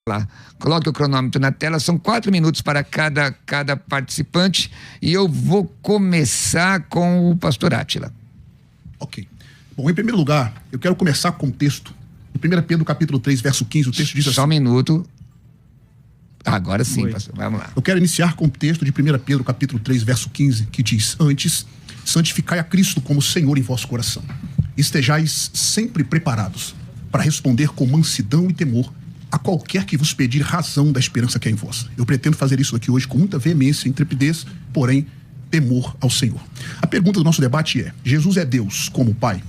Lá. Coloque o cronômetro na tela, são 4 minutos para cada participante e eu vou começar com o pastor Átila. Ok. Bom, em primeiro lugar, eu quero começar com o texto. Em 1 Pedro capítulo 3, verso 15, o texto diz assim... Só um minuto. Agora sim, pastor, vamos lá. Eu quero iniciar com o texto de 1 Pedro capítulo 3, verso 15, que diz: Antes, santificai a Cristo como Senhor em vosso coração. Estejais sempre preparados para responder com mansidão e temor a qualquer que vos pedir razão da esperança que é em vós. Eu pretendo fazer isso aqui hoje com muita veemência e intrepidez, porém, temor ao Senhor. A pergunta do nosso debate é: Jesus é Deus como Pai?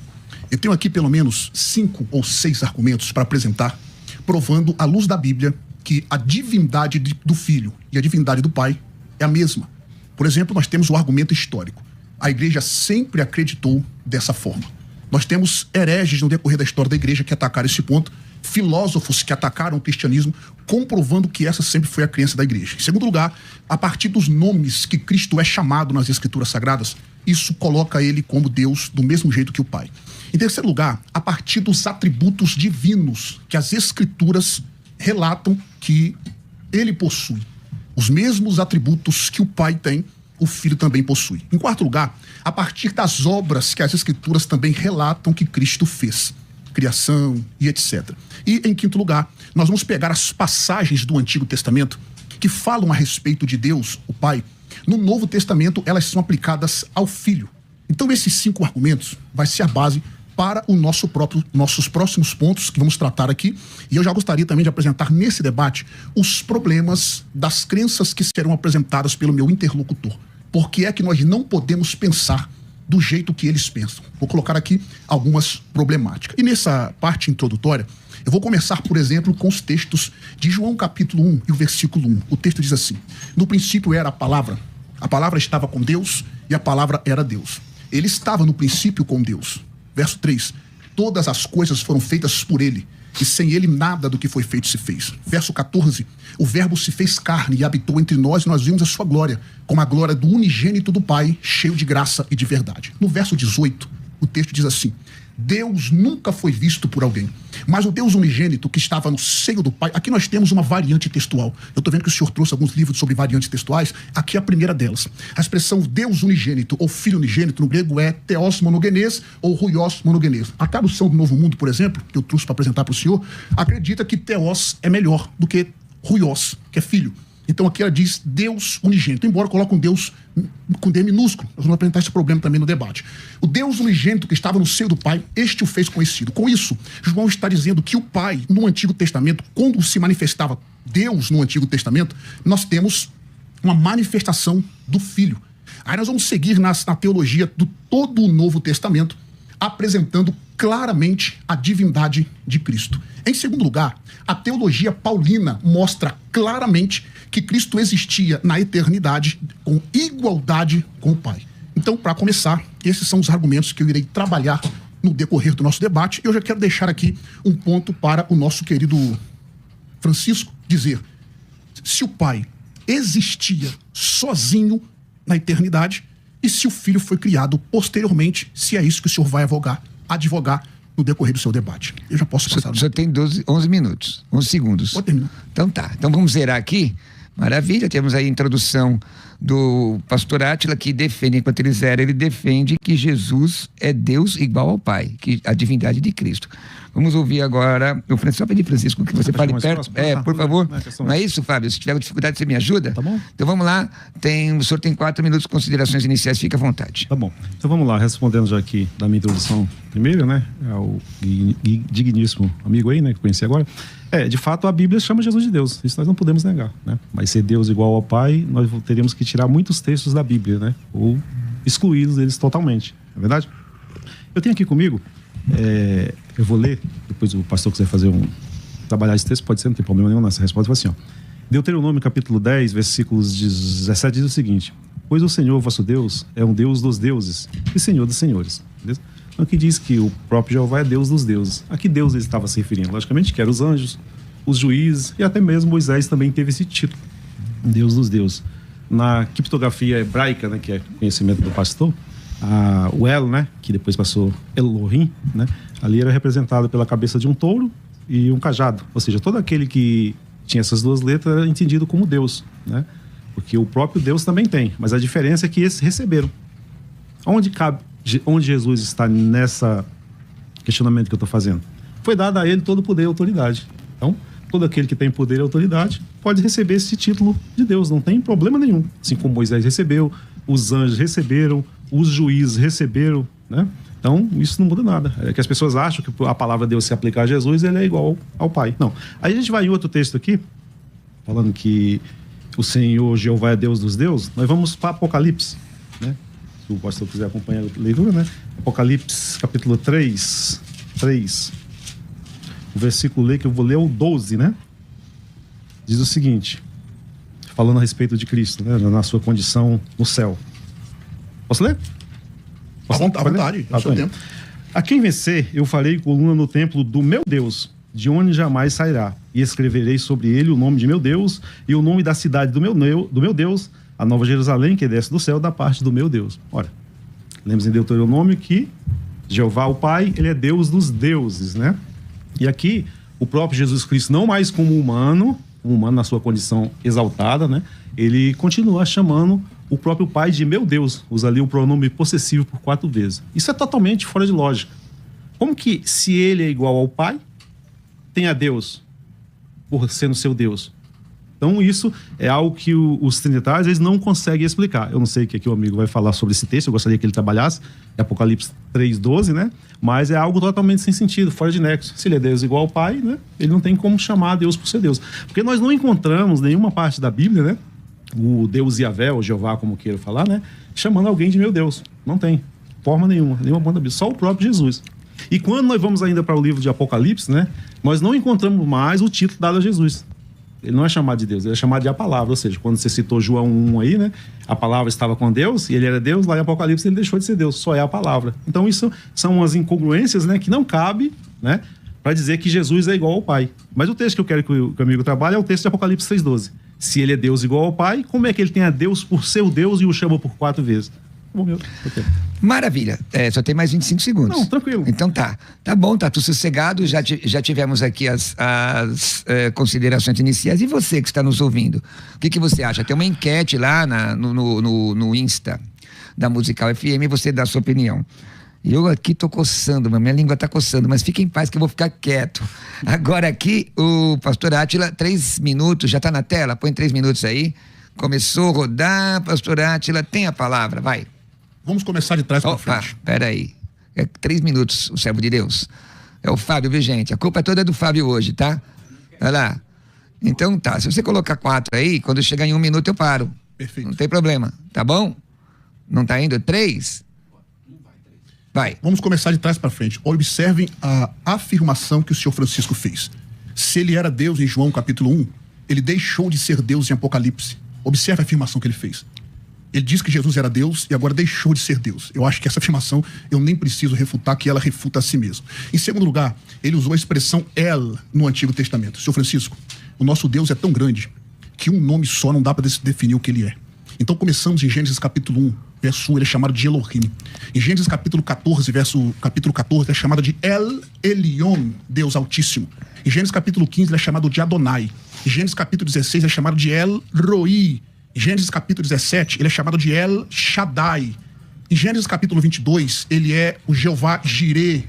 Eu tenho aqui pelo menos 5 ou 6 argumentos para apresentar, provando à luz da Bíblia que a divindade do Filho e a divindade do Pai é a mesma. Por exemplo, nós temos o argumento histórico. A igreja sempre acreditou dessa forma. Nós temos hereges no decorrer da história da igreja que atacaram esse ponto, filósofos que atacaram o cristianismo, comprovando que essa sempre foi a crença da igreja. Em segundo lugar, a partir dos nomes que Cristo é chamado nas Escrituras Sagradas, isso coloca ele como Deus do mesmo jeito que o Pai. Em terceiro lugar, a partir dos atributos divinos que as Escrituras relatam que ele possui. Os mesmos atributos que o Pai tem, o Filho também possui. Em quarto lugar, a partir das obras que as Escrituras também relatam que Cristo fez. Criação e etc. E, em quinto lugar, nós vamos pegar as passagens do Antigo Testamento que falam a respeito de Deus, o Pai. No Novo Testamento, elas são aplicadas ao Filho. Então, esses 5 argumentos vai ser a base para o nossos próximos pontos que vamos tratar aqui. E eu já gostaria também de apresentar nesse debate os problemas das crenças que serão apresentadas pelo meu interlocutor. Por que é que nós não podemos pensar do jeito que eles pensam? Vou colocar aqui algumas problemáticas. E nessa parte introdutória, eu vou começar, por exemplo, com os textos de João capítulo 1 e o versículo 1. O texto diz assim: no princípio era a palavra estava com Deus e a palavra era Deus. Ele estava no princípio com Deus. Verso 3, todas as coisas foram feitas por ele, e sem ele nada do que foi feito se fez. Verso 14, o verbo se fez carne e habitou entre nós, e nós vimos a sua glória, como a glória do unigênito do Pai, cheio de graça e de verdade. No verso 18, o texto diz assim: Deus nunca foi visto por alguém, mas o Deus unigênito que estava no seio do Pai. Aqui nós temos uma variante textual. Eu estou vendo que o senhor trouxe alguns livros sobre variantes textuais. Aqui é a primeira delas. A expressão Deus unigênito ou Filho unigênito no grego é Theos monogenes ou Huios monogenes. A tradução do Novo Mundo, por exemplo, que eu trouxe para apresentar para o senhor, acredita que Theos é melhor do que Huios, que é filho. Então aqui ela diz Deus unigênito, embora coloque um Deus com D minúsculo. Nós vamos apresentar esse problema também no debate. O Deus unigênito que estava no seio do Pai, este o fez conhecido. Com isso, João está dizendo que o Pai, no Antigo Testamento, quando se manifestava Deus no Antigo Testamento, nós temos uma manifestação do Filho. Aí nós vamos seguir na teologia do todo o Novo Testamento, apresentando claramente a divindade de Cristo. Em segundo lugar, a teologia paulina mostra claramente que Cristo existia na eternidade com igualdade com o Pai. Então, para começar, esses são os argumentos que eu irei trabalhar no decorrer do nosso debate. Eu já quero deixar aqui um ponto para o nosso querido Francisco dizer: se o Pai existia sozinho na eternidade e se o Filho foi criado posteriormente, se é isso que o senhor vai advogar no decorrer do seu debate. Eu já posso passar. O senhor tem 11 minutos, 11 segundos. Pode terminar. Então tá. Então vamos zerar aqui. Maravilha, temos aí a introdução do pastor Átila, que defende, enquanto ele zera, ele defende que Jesus é Deus igual ao Pai, que a divindade de Cristo. Vamos ouvir agora o Francisco. Só pedir, Francisco, que você fale perto. Por favor. Não é isso, Fábio? Se tiver dificuldade, você me ajuda? Tá bom. Então vamos lá. O senhor tem 4 minutos de considerações iniciais, fica à vontade. Tá bom. Então vamos lá, respondendo já aqui da minha introdução primeiro, né? Ao digníssimo amigo aí, né? Que eu conheci agora. De fato, a Bíblia chama Jesus de Deus. Isso nós não podemos negar, né? Mas ser Deus igual ao Pai, nós teríamos que tirar muitos textos da Bíblia, né? Ou excluí-los deles totalmente. Não é verdade? Eu tenho aqui comigo, eu vou ler, depois o pastor quiser trabalhar esse texto, pode ser, não tem problema nenhum nessa resposta. Vai assim, ó. Deuteronômio capítulo 10, versículos 17 diz o seguinte: pois o Senhor vosso Deus é um Deus dos deuses e Senhor dos senhores. Beleza? Então aqui diz que o próprio Jeová é Deus dos deuses. A que Deus ele estava se referindo? Logicamente que eram os anjos, os juízes e até mesmo Moisés também teve esse título, Deus dos deuses. Na criptografia hebraica, né, que é conhecimento do pastor, O El, né, que depois passou Elohim, né, ali era representado pela cabeça de um touro e um cajado. Ou seja, todo aquele que tinha essas duas letras era entendido como Deus, né? Porque o próprio Deus também tem, mas a diferença é que esses receberam. Onde Jesus está nessa questionamento que eu estou fazendo? Foi dado a ele todo o poder e autoridade. Então, todo aquele que tem poder e autoridade pode receber esse título de Deus, não tem problema nenhum. Assim como Moisés recebeu, os anjos receberam, os juízes receberam, né? Então, isso não muda nada. É que as pessoas acham que a palavra Deus se aplicar a Jesus, ele é igual ao Pai. Não. Aí a gente vai em outro texto aqui, falando que o Senhor Jeová é Deus dos deuses. Nós vamos para Apocalipse, né? Se o pastor quiser acompanhar a leitura, né? Apocalipse, capítulo 3. O versículo que eu vou ler é o 12, né? Diz o seguinte, falando a respeito de Cristo, né? Na sua condição no céu. Posso ler? À vontade, ao seu tempo. A quem vencer, eu farei coluna no templo do meu Deus, de onde jamais sairá. E escreverei sobre ele o nome de meu Deus e o nome da cidade do meu Deus, a Nova Jerusalém, que desce do céu da parte do meu Deus. Ora, lemos em Deuteronômio que Jeová, o Pai, ele é Deus dos deuses, né? E aqui, o próprio Jesus Cristo, não mais como humano na sua condição exaltada, né? Ele continua chamando o próprio Pai de meu Deus, usa ali o pronome possessivo por 4 vezes. Isso é totalmente fora de lógica. Como que, se ele é igual ao Pai, tem a Deus, por sendo seu Deus? Então isso é algo que os trinitários eles não conseguem explicar. Eu não sei o que aqui o amigo vai falar sobre esse texto, eu gostaria que ele trabalhasse, é Apocalipse 3:12, né? Mas é algo totalmente sem sentido, fora de nexo. Se ele é Deus igual ao Pai, né? Ele não tem como chamar Deus por ser Deus. Porque nós não encontramos nenhuma parte da Bíblia, né? O Deus Yahvé, ou Jeová, como queira falar, né? Chamando alguém de meu Deus. Não tem forma nenhuma banda Bíblia, só o próprio Jesus. E quando nós vamos ainda para o livro de Apocalipse, né? Nós não encontramos mais o título dado a Jesus. Ele não é chamado de Deus, ele é chamado de a palavra. Ou seja, quando você citou João 1 aí, né? A palavra estava com Deus e ele era Deus, lá em Apocalipse ele deixou de ser Deus, só é a palavra. Então isso são umas incongruências, né? Que não cabe, né? Para dizer que Jesus é igual ao Pai. Mas o texto que eu quero que o amigo trabalhe é o texto de Apocalipse 3:12. Se ele é Deus igual ao Pai, como é que ele tem a Deus por seu Deus e o chama por 4 vezes? Bom, okay. Maravilha. Só tem mais 25 segundos. Não, tranquilo. Então tá bom, tá tudo sossegado. Já tivemos aqui as considerações iniciais. E você que está nos ouvindo, o que você acha? Tem uma enquete lá no Insta da Musical FM, você dá a sua opinião. Eu aqui tô coçando, minha língua tá coçando, mas fique em paz que eu vou ficar quieto. Agora aqui, o pastor Átila, 3 minutos, já tá na tela? Põe 3 minutos aí. Começou a rodar, pastor Átila, tem a palavra, vai. Vamos começar de trás para frente. Peraí. 3 minutos, o servo de Deus. É o Fábio, viu, gente? A culpa toda é do Fábio hoje, tá? Vai lá. Então tá, se você colocar 4 aí, quando chegar em 1 minuto eu paro. Perfeito. Não tem problema, tá bom? Não tá indo? 3? Vai. Vamos começar de trás para frente. Observem a afirmação que o senhor Francisco fez. Se ele era Deus em João capítulo 1, ele deixou de ser Deus em Apocalipse. Observe a afirmação que ele fez. Ele disse que Jesus era Deus e agora deixou de ser Deus. Eu acho que essa afirmação eu nem preciso refutar, que ela refuta a si mesmo. Em segundo lugar, ele usou a expressão El no Antigo Testamento. Senhor Francisco, o nosso Deus é tão grande que um nome só não dá para definir o que ele é. Então começamos em Gênesis capítulo 1, verso 1, ele é chamado de Elohim. Em Gênesis capítulo 14, capítulo 14, ele é chamado de El Elyon, Deus Altíssimo. Em Gênesis capítulo 15, ele é chamado de Adonai. Em Gênesis capítulo 16, ele é chamado de El Roi. Em Gênesis capítulo 17, ele é chamado de El Shaddai. Em Gênesis capítulo 22, ele é o Jeová Jireh.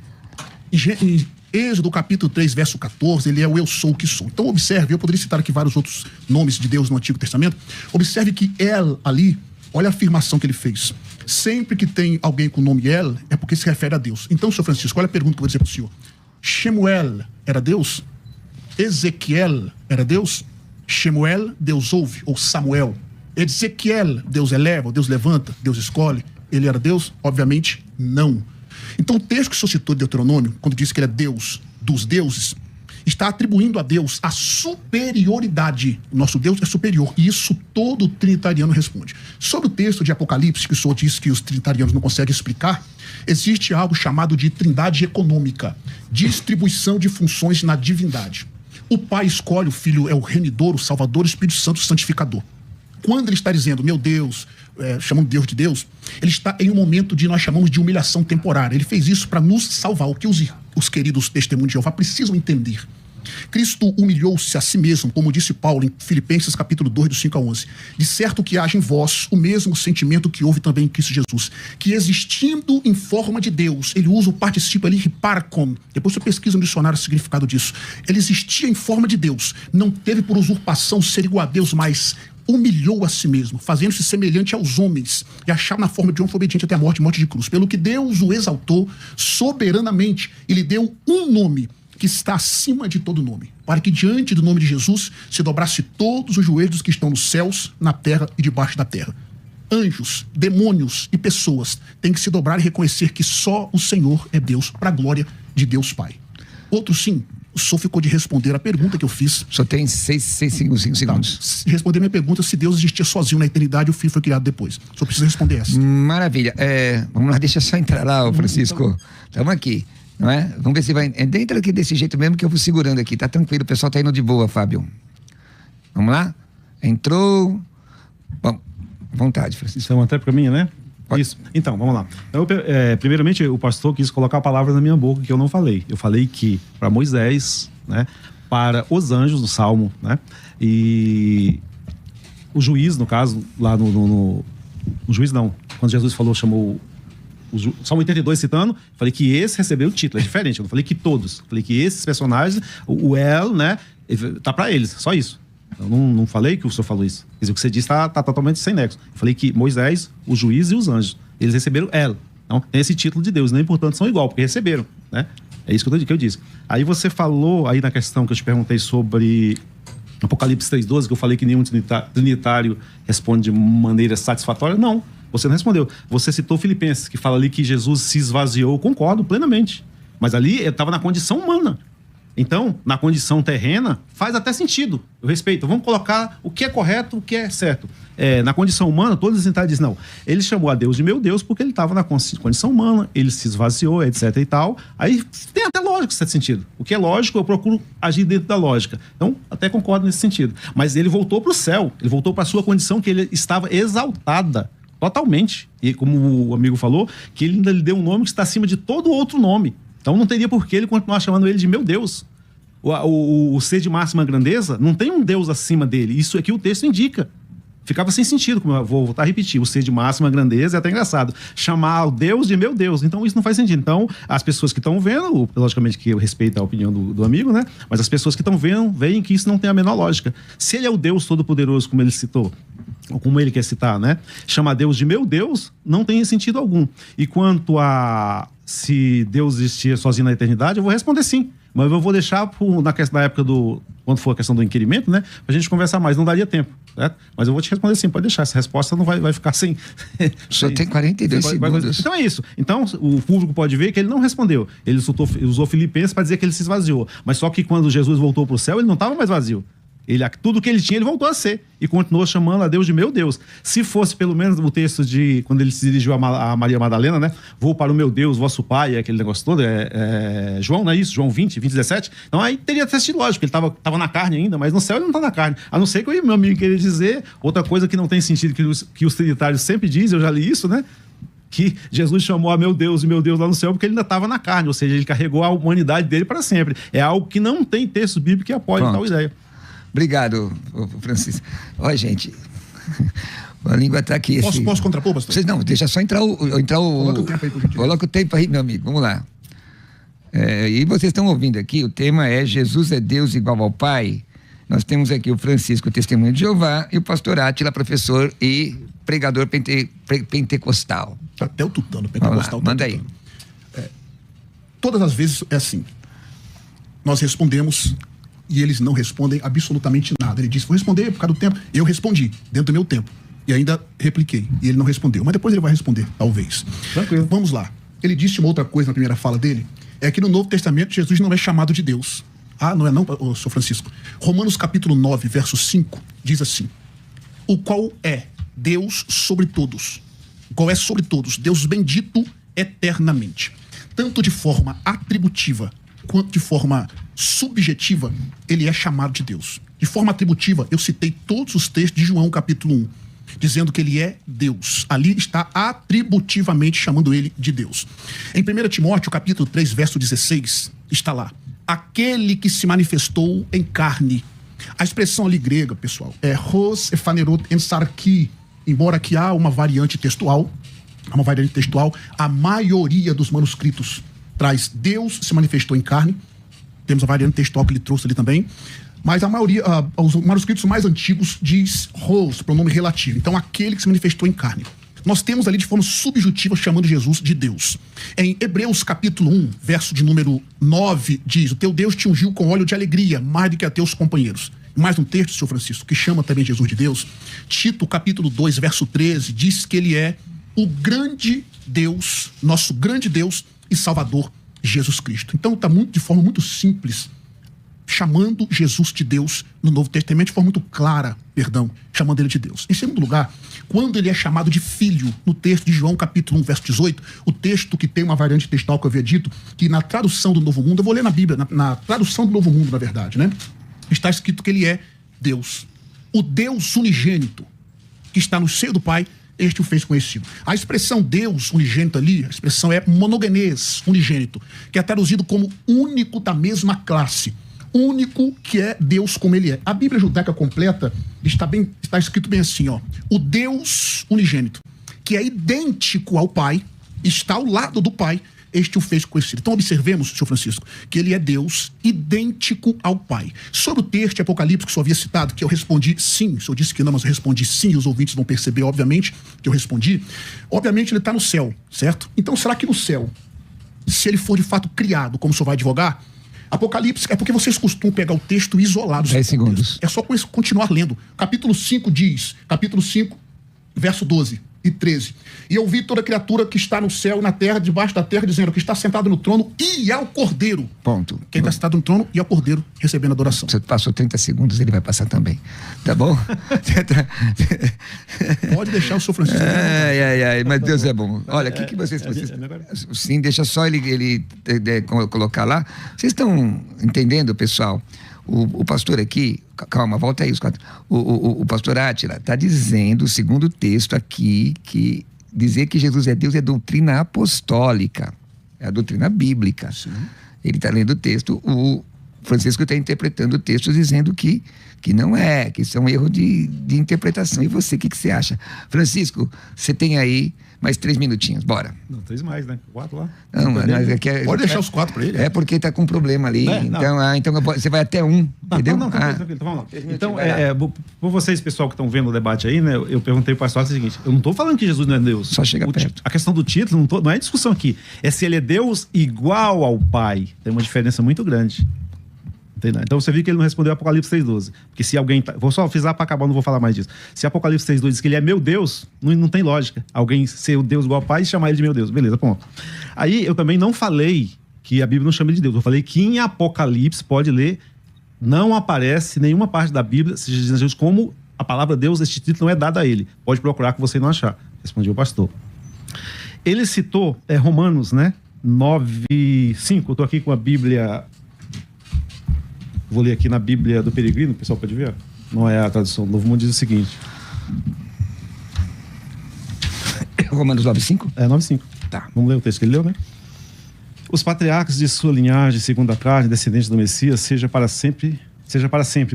Em Êxodo capítulo 3, verso 14, ele é o eu sou o que sou. Então observe, eu poderia citar aqui vários outros nomes de Deus no Antigo Testamento. Observe que El ali, olha a afirmação que ele fez. Sempre que tem alguém com o nome El, é porque se refere a Deus. Então, senhor Francisco, olha a pergunta que eu vou dizer para o senhor. Shemuel era Deus? Ezequiel era Deus? Shemuel, Deus ouve, ou Samuel. Ezequiel, Deus eleva, Deus levanta, Deus escolhe. Ele era Deus? Obviamente, não. Então o texto que o senhor citou de Deuteronômio, quando diz que ele é Deus dos deuses, está atribuindo a Deus a superioridade. O nosso Deus é superior. E isso todo trinitariano responde. Sobre o texto de Apocalipse, que o senhor disse que os trinitarianos não conseguem explicar, existe algo chamado de trindade econômica, distribuição de funções na divindade. O Pai escolhe, o Filho é o remidor, o Salvador, o Espírito Santo o santificador. quando ele está dizendo, meu Deus, chamando Deus de Deus, ele está em um momento de, nós chamamos de humilhação temporária. Ele fez isso para nos salvar, o que os queridos testemunhos de Jeová precisam entender. Cristo humilhou-se a si mesmo, como disse Paulo em Filipenses capítulo 2, do 5 a 11. De certo que haja em vós o mesmo sentimento que houve também em Cristo Jesus, que existindo em forma de Deus, ele usa o particípio ali, hiparkon, depois você pesquisa no dicionário o significado disso. Ele existia em forma de Deus, não teve por usurpação ser igual a Deus, mas humilhou a si mesmo, fazendo-se semelhante aos homens, e achar na forma de homem, foi obediente até a morte de cruz. Pelo que Deus o exaltou soberanamente e lhe deu um nome que está acima de todo nome, para que diante do nome de Jesus se dobrasse todos os joelhos que estão nos céus, na terra e debaixo da terra. Anjos, demônios e pessoas têm que se dobrar e reconhecer que só o Senhor é Deus, para a glória de Deus Pai. Outro sim, o senhor ficou de responder a pergunta que eu fiz. Só tem 5 segundos. Responder minha pergunta se Deus existia sozinho na eternidade e o Filho foi criado depois. O senhor precisa responder essa. Maravilha. Vamos lá, deixa eu só entrar lá, Francisco. Estamos aqui. Não é? Vamos ver se vai. Entra aqui desse jeito mesmo que eu vou segurando aqui. Tá tranquilo, o pessoal tá indo de boa, Fábio. Vamos lá? Entrou. Bom, vontade, Francisco. Isso é uma até para mim, né? Pode. Isso. Então, vamos lá. Primeiramente, o pastor quis colocar a palavra na minha boca que eu não falei. Eu falei que para Moisés, né? Para os anjos do Salmo, né? E o juiz, no caso, lá no juiz não. Quando Jesus chamou o Salmo 82 citando, falei que esse recebeu o título, é diferente, eu não falei que todos, falei que esses personagens, o El, né, tá para eles, só isso. Eu não falei que o senhor falou isso. Quer dizer, o que você disse tá totalmente sem nexo. Eu falei que Moisés, o juiz e os anjos, eles receberam El. Então, tem esse título de Deus, nem portanto são igual, porque receberam, né? É isso que eu disse. Aí você falou aí na questão que eu te perguntei sobre Apocalipse 3:12, que eu falei que nenhum trinitário responde de maneira satisfatória. Não. Você não respondeu. Você citou Filipenses, que fala ali que Jesus se esvaziou. Concordo plenamente. Mas ali ele estava na condição humana. Então, na condição terrena, faz até sentido. Eu respeito. Vamos colocar o que é correto, o que é certo. Na condição humana, todos os trinitários dizem, não, ele chamou a Deus de meu Deus porque ele estava na condição humana, ele se esvaziou, etc e tal. Aí tem até lógica nesse sentido. O que é lógico, eu procuro agir dentro da lógica. Então, até concordo nesse sentido. Mas ele voltou para o céu, ele voltou para a sua condição que ele estava exaltada. Totalmente. E como o amigo falou, que ele ainda lhe deu um nome que está acima de todo outro nome. Então não teria por que ele continuar chamando ele de meu Deus. O ser de máxima grandeza, não tem um Deus acima dele. Isso aqui o texto indica. Ficava sem sentido, como eu vou voltar a repetir. O ser de máxima grandeza é até engraçado. Chamar o Deus de meu Deus. Então isso não faz sentido. Então as pessoas que estão vendo, logicamente que eu respeito a opinião do amigo, né? Mas as pessoas que estão vendo, veem que isso não tem a menor lógica. Se ele é o Deus Todo-Poderoso, como ele citou, ou como ele quer citar, né? Chamar Deus de meu Deus, não tem sentido algum. E quanto a se Deus existia sozinho na eternidade, eu vou responder sim. Mas eu vou deixar na época quando for a questão do inquirimento, né? Pra gente conversar mais, não daria tempo, certo? Mas eu vou te responder sim, pode deixar. Essa resposta não vai ficar sem... Só tem 42 segundos. Então é isso. Então o público pode ver que ele não respondeu. Ele usou Filipenses para dizer que ele se esvaziou. Mas só que quando Jesus voltou pro céu, ele não estava mais vazio. Tudo que ele tinha, ele voltou a ser. E continuou chamando a Deus de meu Deus. Se fosse pelo menos o texto de quando ele se dirigiu a Maria Madalena, né? Vou para o meu Deus, vosso Pai, aquele negócio todo. João, não é isso? João 20, 17. Então aí teria até sido lógico, ele estava na carne ainda, mas no céu ele não está na carne. A não ser que o meu amigo queria dizer outra coisa que não tem sentido, que os trinitários sempre dizem, eu já li isso, né? Que Jesus chamou a meu Deus e meu Deus lá no céu porque ele ainda estava na carne, ou seja, ele carregou a humanidade dele para sempre. É algo que não tem texto bíblico que apoie tal ideia. Obrigado, Francisco. Olha, gente, a língua está aqui. Posso contrapor, pastor? Vocês não, deixa só entrar o... Coloca o tempo aí, por gentileza. Coloca o tempo aí, meu amigo, vamos lá. E vocês estão ouvindo aqui, o tema é Jesus é Deus igual ao Pai. Nós temos aqui o Francisco, testemunho de Jeová, e o pastor Átila, professor e pregador pentecostal. Até o tutano, pentecostal. Lá, manda aí. Todas as vezes é assim. Nós respondemos... E eles não respondem absolutamente nada. Ele disse, vou responder por causa do tempo. Eu respondi, dentro do meu tempo. E ainda repliquei. E ele não respondeu. Mas depois ele vai responder, talvez. Tranquilo. Vamos lá. Ele disse uma outra coisa na primeira fala dele. É que no Novo Testamento, Jesus não é chamado de Deus. Ah, não é não, Sr. Francisco? Romanos capítulo 9, verso 5, diz assim. O qual é Deus sobre todos. O qual é sobre todos. Deus bendito eternamente. Tanto de forma atributiva, quanto de forma subjetiva, ele é chamado de Deus. De forma atributiva, eu citei todos os textos de João capítulo 1, dizendo que ele é Deus. Ali está atributivamente chamando ele de Deus. Em 1 Timóteo capítulo 3, verso 16, está lá: aquele que se manifestou em carne. A expressão ali grega, pessoal, é hos ephanerot en sarki. Embora aqui há uma variante textual, a maioria dos manuscritos traz Deus se manifestou em carne. Temos a variante textual que ele trouxe ali também. Mas a maioria, os manuscritos mais antigos diz hos, pronome relativo. Então, aquele que se manifestou em carne. Nós temos ali de forma subjetiva chamando Jesus de Deus. Em Hebreus capítulo 1, verso de número 9, diz: o teu Deus te ungiu com óleo de alegria, mais do que a teus companheiros. Mais um texto, senhor Francisco, que chama também Jesus de Deus. Tito capítulo 2, verso 13, diz que ele é o grande Deus, nosso grande Deus e Salvador, Jesus Cristo. Então está de forma muito simples, chamando Jesus de Deus no Novo Testamento, de forma muito clara, chamando ele de Deus. Em segundo lugar, quando ele é chamado de filho, no texto de João capítulo 1, verso 18, o texto que tem uma variante textual que eu havia dito, que na tradução do Novo Mundo, eu vou ler na Bíblia, na tradução do Novo Mundo, na verdade, né? Está escrito que ele é Deus. O Deus unigênito, que está no seio do Pai, este o fez conhecido. A expressão Deus unigênito ali, a expressão é monogenês, unigênito, que é traduzido como único da mesma classe. Único que é Deus como ele é. A Bíblia judaica completa está escrito bem assim, ó: o Deus unigênito, que é idêntico ao Pai, está ao lado do Pai, este o fez conhecido. Então observemos, senhor Francisco, que ele é Deus idêntico ao Pai. Sobre o texto de Apocalipse que o senhor havia citado, que eu respondi sim, o senhor disse que não, mas eu respondi sim, e os ouvintes vão perceber, obviamente, que eu respondi. Obviamente ele está no céu, certo? Então será que no céu, se ele for de fato criado, como o senhor vai advogar, Apocalipse, é porque vocês costumam pegar o texto isolado. 10 segundos. É só continuar lendo. Capítulo 5 diz, capítulo 5, verso 12 e 13. E eu vi toda criatura que está no céu e na terra, debaixo da terra, dizendo que está sentado no trono e ao Cordeiro. Ponto. Quem está sentado no trono e ao Cordeiro, recebendo adoração. Você passou 30 segundos, ele vai passar também. Tá bom? Pode deixar o senhor Francisco. Ai, mas Deus é bom. Olha, o que vocês... Sim, deixa só ele colocar lá. Vocês estão entendendo, pessoal? O pastor aqui, calma, volta aí os quatro. O pastor Átila está dizendo, segundo o texto aqui, que dizer que Jesus é Deus é doutrina apostólica, é a doutrina bíblica. Sim. Ele está lendo o texto, o Francisco está interpretando o texto dizendo que não é, que isso é um erro de interpretação. E você, o que você acha? Francisco, você tem aí mais 3 minutinhos, bora. Não, 3 mais, né? 4 lá. Não, mas pode deixar os 4 para ele. É porque tá com um problema ali. Então você vai até 1, entendeu? Não, tranquilo, então vamos lá. Então, por vocês, pessoal que estão vendo o debate aí, né? Eu perguntei para o pastor o seguinte: eu não estou falando que Jesus não é Deus. Só chega perto. A questão do título não é discussão aqui. É se ele é Deus igual ao Pai. Tem uma diferença muito grande. Então você viu que ele não respondeu Apocalipse 3,12. Porque se alguém... Vou só avisar para acabar, não vou falar mais disso. Se Apocalipse 3,12 diz que ele é meu Deus, não tem lógica. Alguém ser o Deus igual ao Pai e chamar ele de meu Deus. Beleza, ponto. Aí eu também não falei que a Bíblia não chama ele de Deus. Eu falei que em Apocalipse, pode ler, não aparece nenhuma parte da Bíblia se diz Jesus como a palavra Deus, este título não é dado a ele. Pode procurar que você não achar. Respondeu o pastor. Ele citou Romanos, né? 9:5. Eu estou aqui com a Bíblia... Vou ler aqui na Bíblia do Peregrino, o pessoal pode ver. Não é a tradução. O Novo Mundo diz o seguinte. Romanos 9:5? 9:5. Tá. Vamos ler o texto que ele leu, né? Os patriarcas de sua linhagem, segundo a carne, descendentes do Messias, seja para sempre.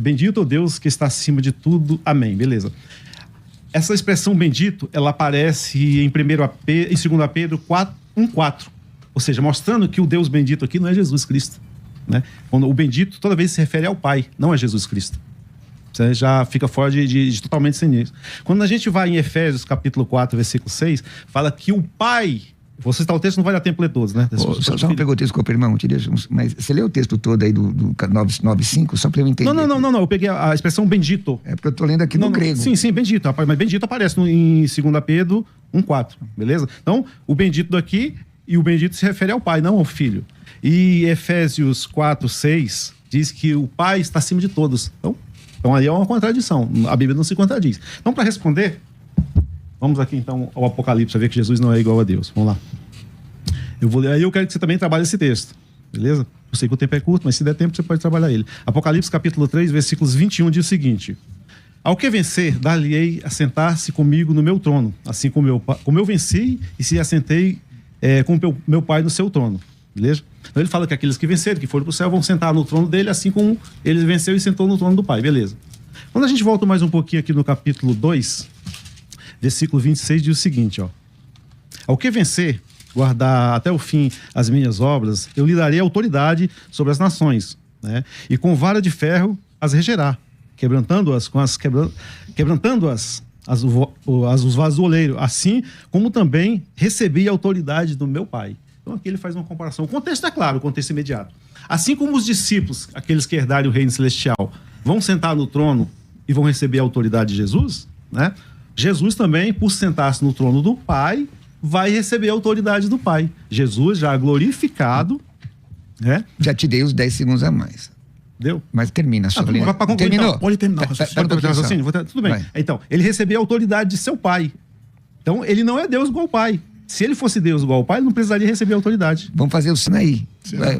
Bendito o Deus que está acima de tudo. Amém. Beleza. Essa expressão bendito, ela aparece em 2 Pedro 1:4. Ou seja, mostrando que o Deus bendito aqui não é Jesus Cristo. Né? Quando o bendito toda vez se refere ao Pai, não a Jesus Cristo. Você já fica fora de totalmente sem isso. Quando a gente vai em Efésios capítulo 4, versículo 6, fala que o Pai... Vou citar o texto, não vai dar tempo para ler todos, né? Só não pegou o texto, desculpa, irmão, mas você leu o texto todo aí do 9:5, só para eu entender. Não, eu peguei a expressão bendito. É porque eu tô lendo aqui no grego. Sim, bendito, mas bendito aparece em 2 Pedro 1:4, beleza? Então, o bendito daqui e o bendito se refere ao Pai, não ao Filho. E Efésios 4:6 diz que o Pai está acima de todos. Então aí é uma contradição. A Bíblia não se contradiz. Então, para responder, vamos aqui então ao Apocalipse, para ver que Jesus não é igual a Deus. Vamos lá. Aí eu quero que você também trabalhe esse texto. Beleza? Eu sei que o tempo é curto, mas se der tempo você pode trabalhar ele. Apocalipse capítulo 3, versículos 21 diz o seguinte: ao que vencer, dar-lhe-ei a sentar-se comigo no meu trono, assim como eu venci e se assentei com o meu Pai no seu trono. Beleza? Então ele fala que aqueles que venceram, que foram para o céu, vão sentar no trono dele, assim como ele venceu e sentou no trono do Pai. Beleza. Quando a gente volta mais um pouquinho aqui no capítulo 2, versículo 26, diz o seguinte, ó: ao que vencer, guardar até o fim as minhas obras, eu lhe darei autoridade sobre as nações, né? E com vara de ferro as regerá, quebrantando-as os vasos do oleiro, assim como também recebi a autoridade do meu Pai. Então aqui ele faz uma comparação. O contexto é claro, o contexto imediato. Assim como os discípulos, aqueles que herdarem o reino celestial, vão sentar no trono e vão receber a autoridade de Jesus, né? Jesus também, por sentar-se no trono do Pai, vai receber a autoridade do Pai. Jesus já glorificado, né? Já te dei os 10 segundos a mais. Deu? Mas termina só. Terminou? Então, pode terminar. Tudo bem. Vai. Então, ele recebeu a autoridade de seu Pai. Então, ele não é Deus igual ao Pai. Se ele fosse Deus igual ao Pai, ele não precisaria receber a autoridade. Vamos fazer o Sinaí.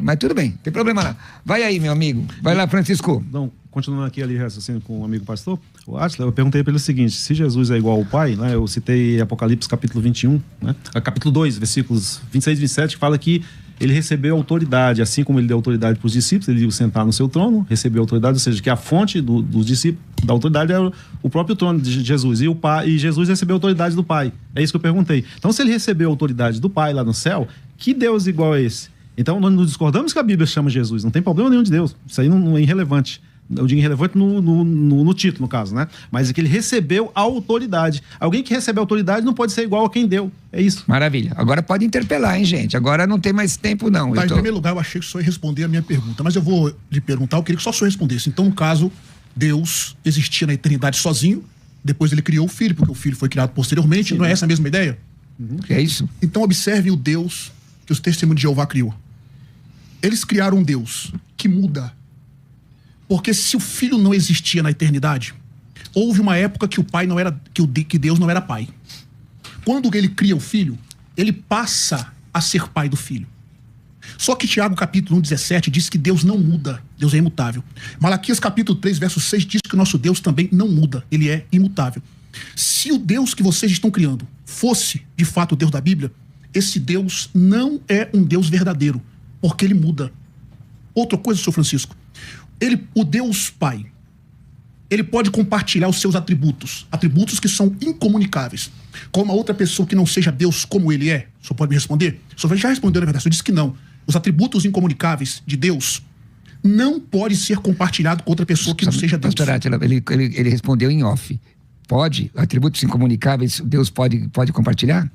Mas tudo bem, não tem problema não. Vai aí, meu amigo. Vai lá, Francisco. Então, continuando aqui ali, raciocínio com o amigo pastor, o Atila, eu perguntei para ele o seguinte: se Jesus é igual ao Pai, né? Eu citei Apocalipse capítulo 21, né? Capítulo 2, versículos 26 e 27, que fala que ele recebeu autoridade, assim como ele deu autoridade para os discípulos, ele ia sentar no seu trono, recebeu autoridade, ou seja, que a fonte dos discípulos, da autoridade é o próprio trono de Jesus, e Jesus recebeu a autoridade do Pai. É isso que eu perguntei. Então, se ele recebeu a autoridade do Pai lá no céu, que Deus igual a esse? Então, nós não discordamos que a Bíblia chama Jesus, não tem problema nenhum de Deus, isso aí não é irrelevante. Eu digo irrelevante no título, no caso, né? Mas é que ele recebeu a autoridade. Alguém que recebe a autoridade não pode ser igual a quem deu. É isso. Maravilha. Agora pode interpelar, hein, gente? Agora não tem mais tempo, não. Tá, em primeiro lugar, eu achei que o senhor ia responder a minha pergunta, mas eu vou lhe perguntar, eu queria que só o senhor respondesse. Então, no caso, Deus existia na eternidade sozinho, depois ele criou o Filho, porque o Filho foi criado posteriormente. Sim, não é essa a mesma ideia? É isso. Então, observe o Deus que os Testemunhos de Jeová criou. Eles criaram um Deus que muda. Porque se o Filho não existia na eternidade, houve uma época que o Pai não era, que Deus não era Pai. Quando ele cria o Filho, ele passa a ser Pai do Filho. Só que Tiago capítulo 1:17 diz que Deus não muda, Deus é imutável. Malaquias capítulo 3, verso 6 diz que o nosso Deus também não muda, ele é imutável. Se o Deus que vocês estão criando fosse de fato o Deus da Bíblia, esse Deus não é um Deus verdadeiro, porque ele muda. Outra coisa, senhor Francisco, o Deus Pai, ele pode compartilhar os seus atributos que são incomunicáveis, com uma outra pessoa que não seja Deus como ele é? O senhor pode me responder? O senhor já respondeu, na verdade, o senhor disse que não. Os atributos incomunicáveis de Deus não podem ser compartilhados com outra pessoa que não seja Deus. Pastor Atila, ele respondeu em off. Pode? Atributos incomunicáveis, Deus pode compartilhar?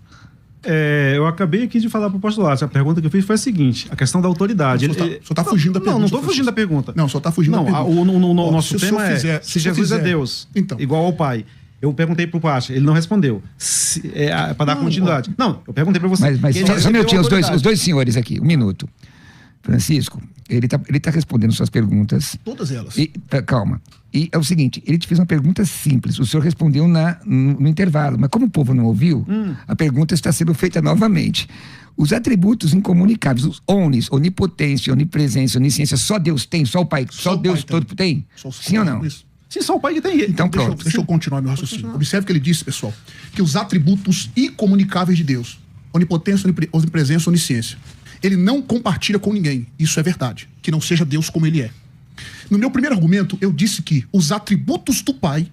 Eu acabei aqui de falar para o pastor Atila. A pergunta que eu fiz foi a seguinte: a questão da autoridade. O senhor está fugindo da pergunta. Não estou fugindo da pergunta. Não, o senhor está fugindo da pergunta. O nosso tema é se Jesus é Deus, então, igual ao Pai. Eu perguntei para o pastor, ele não respondeu. Para dar continuidade. Não, eu perguntei para você. Mas só um minutinho, os dois senhores aqui, um minuto. Francisco, ele tá respondendo suas perguntas. Todas elas. Calma. E é o seguinte, ele te fez uma pergunta simples, o senhor respondeu no intervalo, mas como o povo não ouviu, a pergunta está sendo feita novamente. Os atributos incomunicáveis, os onipotência, onipresença, onisciência, só Deus tem, só o Pai, só Deus todo tem? Sim ou não? Isso. Sim, só o Pai que tem. Então pronto. Deixa eu continuar meu raciocínio. Observe que ele disse, pessoal, que os atributos incomunicáveis de Deus, onipotência, onipresença, onisciência, ele não compartilha com ninguém. Isso é verdade. Que não seja Deus como ele é. No meu primeiro argumento, eu disse que os atributos do Pai,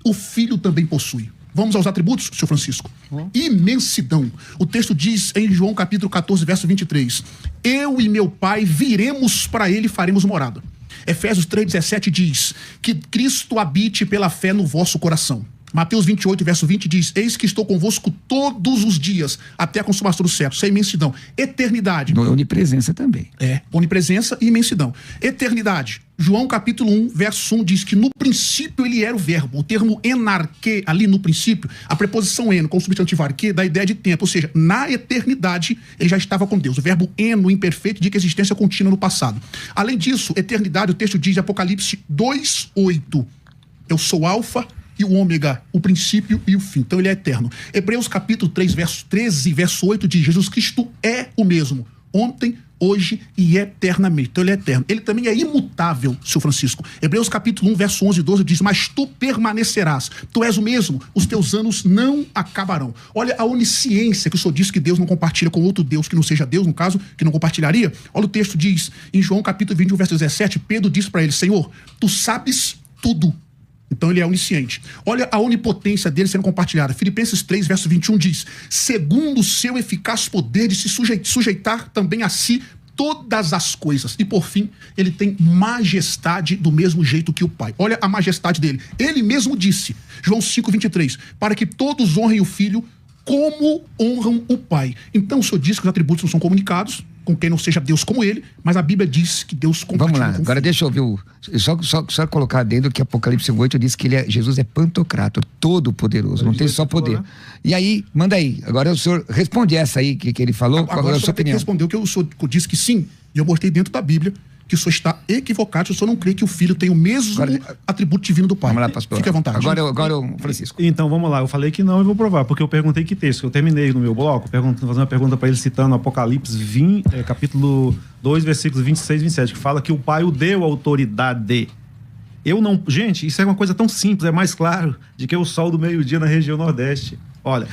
o Filho também possui. Vamos aos atributos, senhor Francisco. Imensidão. O texto diz em João capítulo 14, verso 23. Eu e meu Pai viremos para ele e faremos morada. Efésios 3,17 diz que Cristo habite pela fé no vosso coração. Mateus 28, verso 20 diz: eis que estou convosco todos os dias, até a consumação do século. Isso é imensidão. Eternidade. Onipresença também. Onipresença e imensidão. Eternidade. João capítulo 1, verso 1 diz que no princípio ele era o verbo. O termo enarque, ali no princípio, a preposição eno com o substantivo arque dá a ideia de tempo. Ou seja, na eternidade ele já estava com Deus. O verbo eno, imperfeito, indica existência contínua no passado. Além disso, eternidade, o texto diz em Apocalipse 2:8. Eu sou alfa e o ômega, o princípio e o fim. Então ele é eterno. Hebreus capítulo 3, verso 13, verso 8 diz: Jesus Cristo é o mesmo ontem, hoje e eternamente. Então ele é eterno. Ele também é imutável, seu Francisco. Hebreus capítulo 1, verso 11 e 12 diz: mas tu permanecerás, tu és o mesmo, os teus anos não acabarão. Olha a onisciência que o senhor disse que Deus não compartilha com outro Deus que não seja Deus, no caso, que não compartilharia. Olha o texto diz, em João capítulo 21, verso 17, Pedro diz para ele: Senhor, tu sabes tudo. Então ele é onisciente. Olha a onipotência dele sendo compartilhada. Filipenses 3, verso 21 diz: segundo o seu eficaz poder de se sujeitar também a si todas as coisas. E por fim, ele tem majestade do mesmo jeito que o Pai. Olha a majestade dele. Ele mesmo disse, João 5, 23, para que todos honrem o Filho como honram o Pai. Então o senhor diz que os atributos não são comunicados com quem não seja Deus como ele, mas a Bíblia diz que Deus compartilha. Vamos lá, agora deixa eu ouvir só colocar dentro que Apocalipse 8 diz que Jesus é pantocrator, todo poderoso, não tem só poder. E aí, manda aí, agora o senhor responde essa aí que ele falou, qual é a sua opinião? Respondeu que o senhor disse que sim, e eu mostrei dentro da Bíblia que o senhor está equivocado, o senhor não crê que o Filho tem o mesmo atributo divino do Pai. Vamos lá, pastor. Fique à vontade. Agora Francisco. Então, vamos lá. Eu falei que não e vou provar, porque eu perguntei que texto. Eu terminei no meu bloco, fazendo uma pergunta para ele, citando Apocalipse capítulo 2, versículos 26 e 27, que fala que o Pai o deu autoridade. Eu não... Gente, isso é uma coisa tão simples, é mais claro de que o sol do meio-dia na região Nordeste. Olha,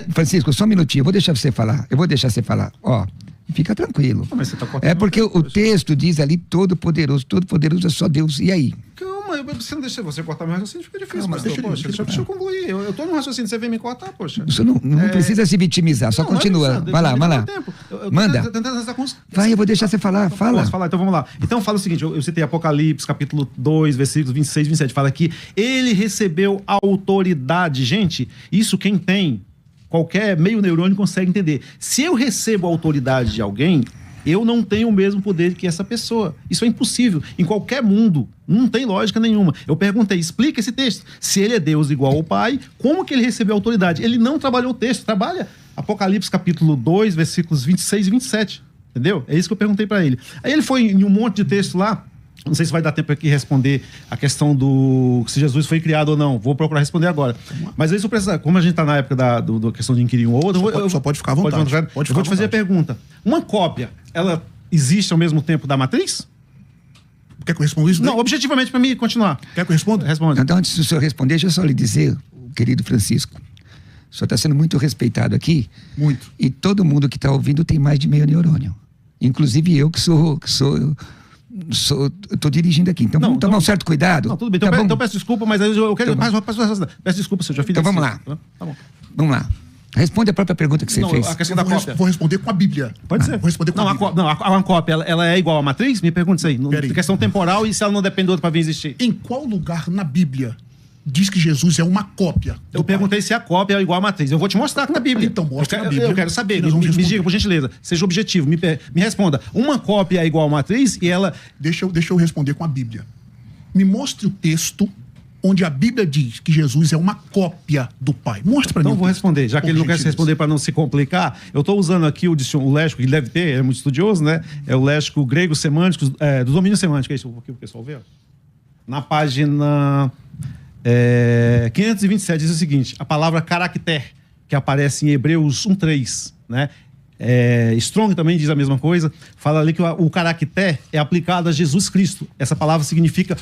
Francisco, só um minutinho, eu vou deixar você falar. Ó, fica tranquilo. Mas você tá porque o texto diz ali todo poderoso é só Deus. E aí? Calma, você não deixa você cortar meu raciocínio, fica difícil. Mas deixa eu concluir. Eu tô no raciocínio, você vem me cortar, poxa. Você não precisa se vitimizar, só continua. Vai lá. Manda. Vai, eu vou deixar você falar. Fala. Posso falar? Então vamos lá. Então fala o seguinte, eu citei Apocalipse, capítulo 2, versículos 26 e 27. Fala que ele recebeu autoridade. Gente, isso quem tem, qualquer meio neurônio consegue entender. Se eu recebo a autoridade de alguém, eu não tenho o mesmo poder que essa pessoa. Isso é impossível. Em qualquer mundo, não tem lógica nenhuma. Eu perguntei, explica esse texto. Se ele é Deus igual ao Pai, como que ele recebeu autoridade? Ele não trabalhou o texto, trabalha Apocalipse capítulo 2, versículos 26 e 27. Entendeu? É isso que eu perguntei para ele. Aí ele foi em um monte de texto lá. Não sei se vai dar tempo aqui responder a questão do se Jesus foi criado ou não. Vou procurar responder agora. Mas isso precisa, como a gente está na época da questão de inquirir um ou outro... Só pode ficar à vontade. Eu vou te fazer a pergunta. Uma cópia, ela existe ao mesmo tempo da matriz? Quer que eu responda isso? Não, objetivamente, para mim continuar. Quer que eu responda? Responde. Então, antes do senhor responder, deixa eu só lhe dizer, querido Francisco, o senhor está sendo muito respeitado aqui. Muito. E todo mundo que está ouvindo tem mais de meio neurônio. Inclusive eu que sou estou dirigindo aqui, então vamos tomar um certo cuidado. Não, tudo bem, então peço desculpa, mas eu quero... Peço desculpa se eu já fiz... Então vamos lá. Tá bom. Vamos lá. Responde a própria pergunta que você fez. A questão da cópia. Vou responder com a Bíblia. Pode ser. Vou responder com a Bíblia. Uma cópia, ela é igual à matriz? Me pergunta isso aí. Questão temporal e se ela não depende do outro para vir existir. Em qual lugar na Bíblia diz que Jesus é uma cópia? Eu perguntei se a cópia é igual à matriz. Eu vou te mostrar aqui na Bíblia. Então mostra na Bíblia. Eu quero saber. Me diga, por gentileza. Seja objetivo. Me responda. Uma cópia é igual à matriz e ela... Deixa eu responder com a Bíblia. Me mostre o texto onde a Bíblia diz que Jesus é uma cópia do Pai. Mostra para mim. Então vou responder. Já que ele não quer se responder para não se complicar, eu estou usando aqui o léxico, que ele deve ter, é muito estudioso, né? É o léxico grego semântico, do domínio semântico. É isso que o pessoal vê? Na página 527 diz o seguinte, a palavra caractere, que aparece em Hebreus 1:3, né? Strong também diz a mesma coisa, fala ali que o caractere é aplicado a Jesus Cristo. Essa palavra significa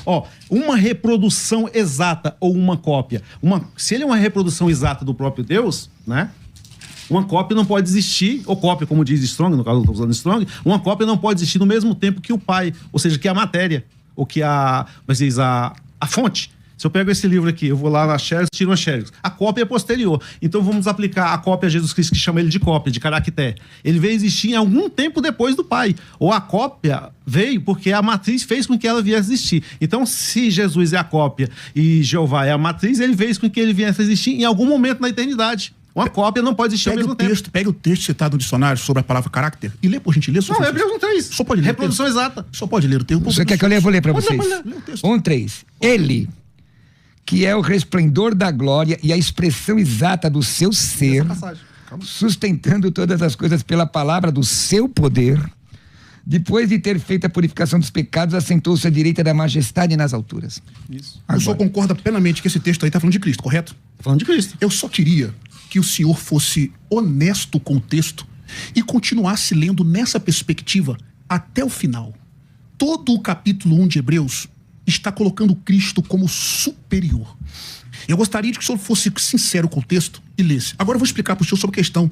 uma reprodução exata ou uma cópia. Se ele é uma reprodução exata do próprio Deus, né? Uma cópia não pode existir, ou cópia, como diz Strong, no caso eu estou usando Strong, uma cópia não pode existir no mesmo tempo que o Pai, ou seja, que a matéria, ou que a fonte. Se eu pego esse livro aqui, eu vou lá na Xerox, tiro uma Xerox. A cópia é posterior. Então vamos aplicar a cópia a Jesus Cristo, que chama ele de cópia, de caractere. Ele veio existir em algum tempo depois do Pai. Ou a cópia veio porque a matriz fez com que ela viesse existir. Então, se Jesus é a cópia e Jeová é a matriz, ele fez com que ele viesse existir em algum momento na eternidade. Uma cópia não pode existir ao mesmo tempo. Pega o texto citado no dicionário sobre a palavra caráter e lê, por gentileza. Não, Hebreus 1:3. Só pode ler. Reprodução exata. Só pode ler o texto. Você quer que eu leia? Eu vou ler para vocês. Lê o texto. 1:3. Ele, que é o resplendor da glória e a expressão exata do seu ser, sustentando todas as coisas pela palavra do seu poder, depois de ter feito a purificação dos pecados, assentou-se à direita da majestade nas alturas. Isso. O senhor concorda plenamente que esse texto aí está falando de Cristo, correto? Falando de Cristo. Eu só queria que o senhor fosse honesto com o texto e continuasse lendo nessa perspectiva até o final. Todo o capítulo 1 de Hebreus está colocando Cristo como superior. Eu gostaria de que o senhor fosse sincero com o texto e lesse. Agora eu vou explicar para o senhor sobre a questão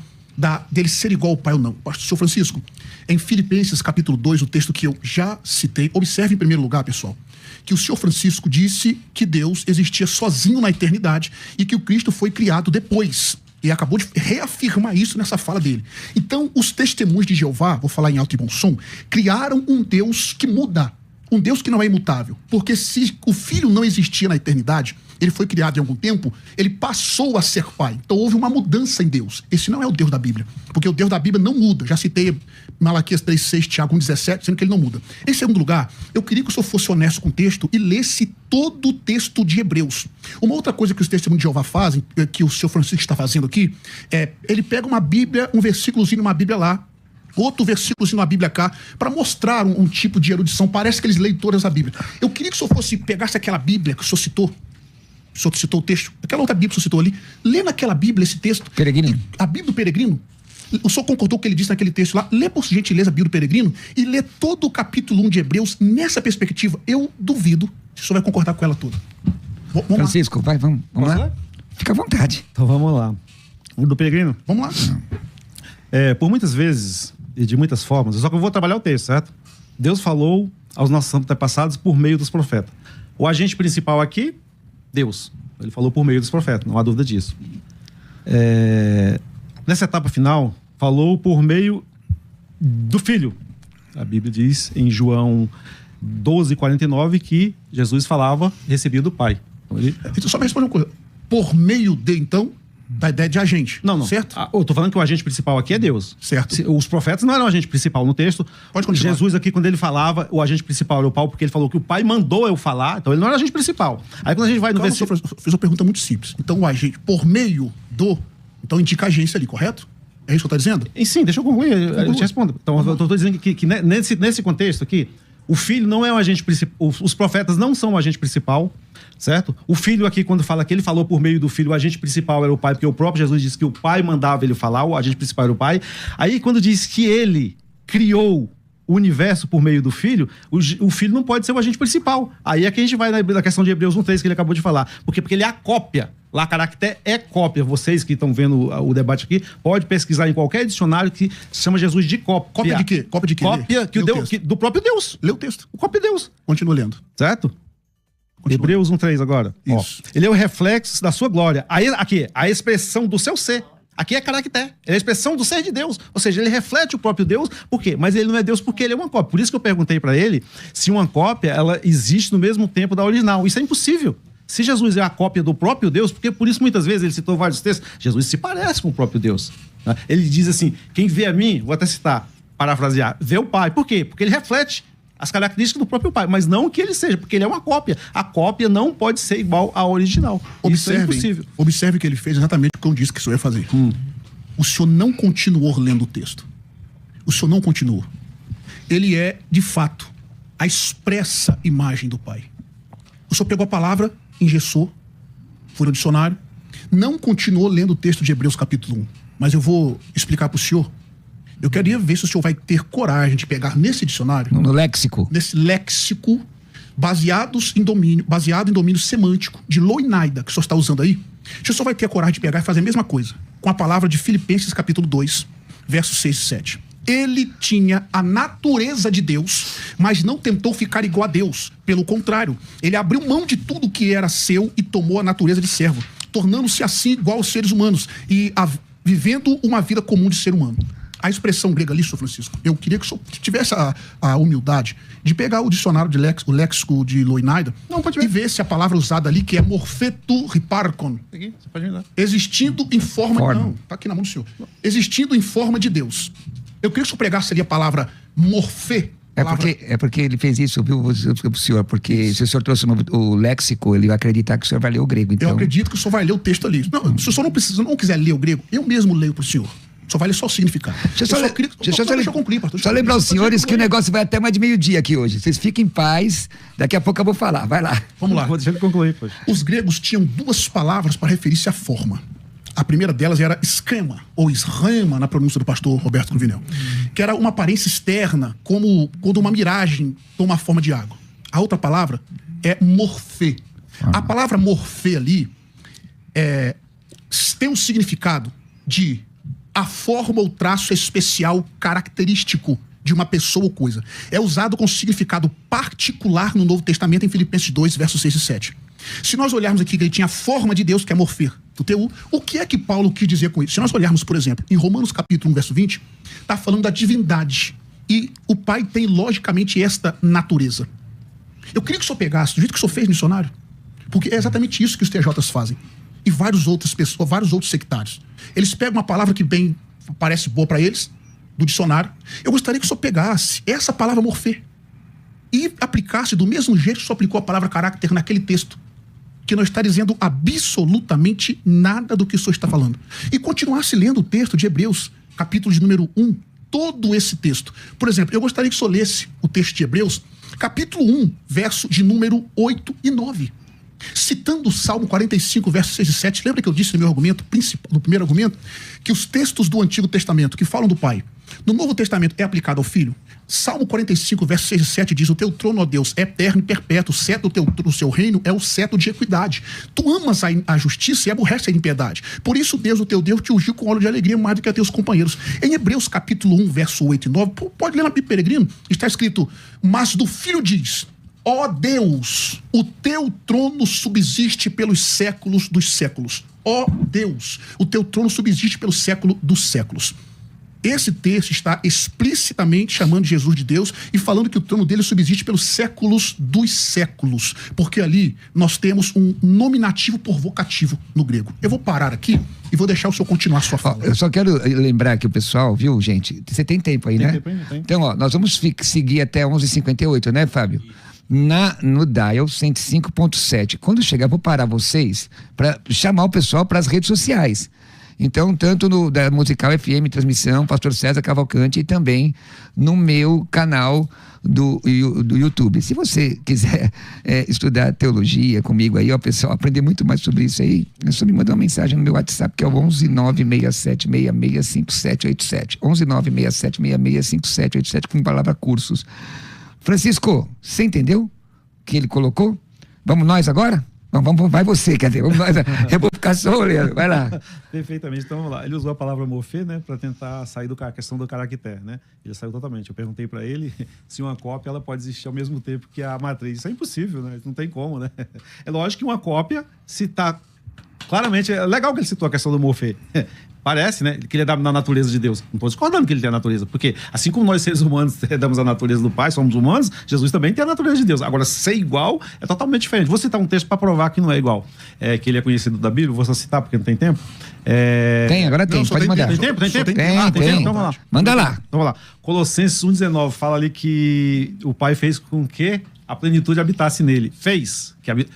dele ser igual ao Pai ou não. Pastor senhor Francisco, em Filipenses capítulo 2, o texto que eu já citei, observe em primeiro lugar, pessoal, que o senhor Francisco disse que Deus existia sozinho na eternidade e que o Cristo foi criado depois. E acabou de reafirmar isso nessa fala dele. Então, os testemunhos de Jeová, vou falar em alto e bom som, criaram um Deus que muda. Um Deus que não é imutável. Porque se o Filho não existia na eternidade, ele foi criado em algum tempo, ele passou a ser pai. Então houve uma mudança em Deus. Esse não é o Deus da Bíblia. Porque o Deus da Bíblia não muda. Já citei Malaquias 3:6, Tiago 1:17, dizendo que ele não muda. Em segundo lugar, eu queria que o senhor fosse honesto com o texto e lesse todo o texto de Hebreus. Uma outra coisa que os testemunhos de Jeová fazem, que o senhor Francisco está fazendo aqui, ele pega uma Bíblia, um versículozinho numa Bíblia lá, outro versículozinho na Bíblia cá, para mostrar um tipo de erudição. Parece que eles leem todas a Bíblia. Eu queria que o senhor pegasse aquela Bíblia que o senhor citou. O senhor citou o texto, aquela outra Bíblia que o senhor citou ali, lê naquela Bíblia esse texto. Peregrino. A Bíblia do Peregrino, o senhor concordou com o que ele disse naquele texto lá? Lê por gentileza a Bíblia do Peregrino e lê todo o capítulo 1 de Hebreus nessa perspectiva. Eu duvido se o senhor vai concordar com ela toda. Vamos Francisco, lá. vai, vamos lá. Fica à vontade. Então vamos lá. O do Peregrino? Vamos lá. Por muitas vezes e de muitas formas, só que eu vou trabalhar o texto, certo? Deus falou aos nossos antepassados por meio dos profetas. O agente principal aqui, Deus. Ele falou por meio dos profetas, não há dúvida disso. Nessa etapa final, falou por meio do Filho. A Bíblia diz em João 12:49 que Jesus falava, recebia do Pai. Então, só me responde uma coisa. Por meio de, então, da ideia de agente. Não. Certo? Eu tô falando que o agente principal aqui é Deus. Certo. Os profetas não eram o agente principal no texto. Pode continuar. Jesus aqui, quando ele falava, o agente principal era o Pai, porque ele falou que o Pai mandou eu falar, então ele não era o agente principal. Aí quando a gente vai no versículo... Eu fiz uma pergunta muito simples. Então o agente, por meio do... Então indica a agência ali, correto? É isso que eu estou dizendo? Sim, deixa eu concluir, eu te respondo. Então eu estou dizendo que nesse contexto aqui, o Filho não é o agente principal, os profetas não são o agente principal, certo? O Filho aqui, quando fala que ele falou por meio do Filho, o agente principal era o Pai, porque o próprio Jesus disse que o Pai mandava ele falar, o agente principal era o Pai. Aí quando diz que ele criou o universo por meio do Filho, o Filho não pode ser o agente principal. Aí é que a gente vai na questão de Hebreus 1:3 que ele acabou de falar. Porque ele é a cópia. Lá, caractere é cópia. Vocês que estão vendo o debate aqui, pode pesquisar em qualquer dicionário que chama Jesus de cópia. Cópia de quê? Cópia de quê? Cópia do próprio Deus. Lê o texto. O cópia de Deus. Continua lendo. Certo? Continua. Hebreus 1:3 agora. Isso. Ele é o reflexo da sua glória. Aí, aqui, a expressão do seu ser. Aqui é caractere. Ele é a expressão do ser de Deus. Ou seja, ele reflete o próprio Deus. Por quê? Mas ele não é Deus porque ele é uma cópia. Por isso que eu perguntei para ele se uma cópia ela existe no mesmo tempo da original. Isso é impossível. Se Jesus é a cópia do próprio Deus, porque por isso muitas vezes ele citou vários textos, Jesus se parece com o próprio Deus. Né? Ele diz assim, quem vê a mim, vou até citar, parafrasear, vê o Pai. Por quê? Porque ele reflete as características do próprio Pai, mas não que ele seja, porque ele é uma cópia. A cópia não pode ser igual à original. Isso é impossível. Observe que ele fez exatamente o que eu disse que o senhor ia fazer. O senhor não continuou lendo o texto. O senhor não continuou. Ele é, de fato, a expressa imagem do Pai. O senhor pegou a palavra, engessou, foi no dicionário, não continuou lendo o texto de Hebreus capítulo 1. Mas eu vou explicar para o senhor. Eu queria ver se o senhor vai ter coragem de pegar nesse dicionário... No léxico. Nesse léxico, baseado em domínio semântico de Loinaida, que o senhor está usando aí. Se o senhor vai ter a coragem de pegar e fazer a mesma coisa com a palavra de Filipenses capítulo 2, versos 6 e 7. Ele tinha a natureza de Deus, mas não tentou ficar igual a Deus. Pelo contrário, ele abriu mão de tudo que era seu e tomou a natureza de servo, tornando-se assim igual aos seres humanos e vivendo uma vida comum de ser humano. A expressão grega ali, senhor Francisco, eu queria que o senhor tivesse a humildade de pegar o dicionário, o léxico de Loinaida e ver se a palavra usada ali, que é morfeto riparkon, Aqui, você pode me dar. existindo em forma... Não, tá aqui na mão do senhor. Existindo em forma de Deus. Eu queria que o senhor pregasse ali a palavra morfê. É porque ele fez isso, viu, senhor? Porque se o senhor trouxe o léxico, ele vai acreditar que o senhor vai ler o grego. Então... Eu acredito que o senhor vai ler o texto ali. Não, se o senhor não quiser ler o grego, eu mesmo leio para o senhor. Só vai ler só o significado. Deixa eu concluir, pastor. Só lembrar aos senhores que o negócio vai até mais de meio-dia aqui hoje. Vocês fiquem em paz, daqui a pouco eu vou falar. Vai lá. Vamos lá. Vou deixar ele concluir, pois. Os gregos tinham duas palavras para referir-se à forma. A primeira delas era esquema, ou esrema, na pronúncia do pastor Roberto Cruvinel, que era uma aparência externa, como quando uma miragem toma a forma de água. A outra palavra é morfê. A palavra morfê ali tem um significado de a forma ou traço especial característico de uma pessoa ou coisa. É usado com significado particular no Novo Testamento, em Filipenses 2, versos 6 e 7. Se nós olharmos aqui que ele tinha a forma de Deus, que é morfê, o que é que Paulo quis dizer com isso? Se nós olharmos, por exemplo, em Romanos capítulo 1, verso 20, está falando da divindade. E o Pai tem, logicamente, esta natureza. Eu queria que o senhor pegasse, do jeito que o senhor fez, missionário, porque é exatamente isso que os TJs fazem. E várias outras pessoas, vários outros sectários. Eles pegam uma palavra que bem parece boa para eles, do dicionário. Eu gostaria que o senhor pegasse essa palavra morfê e aplicasse do mesmo jeito que o senhor aplicou a palavra caráter naquele texto, que não está dizendo absolutamente nada do que o senhor está falando. E continuasse lendo o texto de Hebreus, capítulo de número 1, todo esse texto. Por exemplo, eu gostaria que o senhor lesse o texto de Hebreus, capítulo 1, verso de número 8 e 9. Citando o Salmo 45, versos 6 e 7, lembra que eu disse no meu argumento principal, no primeiro argumento, que os textos do Antigo Testamento que falam do Pai, no Novo Testamento é aplicado ao Filho? Salmo 45, versos 6 e 7 diz: o teu trono, ó Deus, é eterno e perpétuo, o cetro do seu reino é o cetro de equidade. Tu amas a justiça e aborreces a impiedade. Por isso, Deus, o teu Deus, te ungiu com óleo de alegria mais do que a teus companheiros. Em Hebreus capítulo 1, verso 8 e 9, pode ler na Bíblia Peregrino, está escrito: mas do Filho diz: ó Deus, o teu trono subsiste pelos séculos dos séculos. Ó Deus, o teu trono subsiste pelo século dos séculos. Esse texto está explicitamente chamando Jesus de Deus e falando que o trono dele subsiste pelos séculos dos séculos, porque ali nós temos um nominativo por vocativo no grego. Eu vou parar aqui e vou deixar o senhor continuar sua fala. Eu só quero lembrar que o pessoal, viu, gente? Você tem tempo aí, né? Tem. Então, nós vamos seguir até 11h58, né, Fábio? No Dial 105.7. Quando chegar, vou parar vocês para chamar o pessoal para as redes sociais. Então, tanto no da Musical FM Transmissão, Pastor César Cavalcante, e também no meu canal do YouTube. Se você quiser estudar teologia comigo aí, ó, pessoal, aprender muito mais sobre isso aí, é só me mandar uma mensagem no meu WhatsApp, que é o 11967665787. 11967665787, com a palavra cursos. Francisco, você entendeu o que ele colocou? Vamos nós agora? Vai você, quer dizer, vamos nós. Eu vou ficar só olhando, vai lá. Perfeitamente, então vamos lá. Ele usou a palavra morfê, né, para tentar sair da questão do caractere, né? Ele saiu totalmente. Eu perguntei para ele se uma cópia ela pode existir ao mesmo tempo que a matriz. Isso é impossível, né? Não tem como, né? É lógico que uma cópia, se tá claramente, é legal que ele citou a questão do morfê. Parece, né? Que ele é da natureza de Deus. Não estou discordando que ele tem a natureza, porque assim como nós seres humanos damos a natureza do Pai, somos humanos, Jesus também tem a natureza de Deus. Agora, ser igual é totalmente diferente. Vou citar um texto para provar que não é igual. Que ele é conhecido da Bíblia, vou só citar porque não tem tempo. Tem, agora tem, pode mandar. Tem tempo? Tem. Então vamos lá. Manda lá. Então vamos lá. Colossenses 1,19 fala ali que o Pai fez com que a plenitude habitasse nele.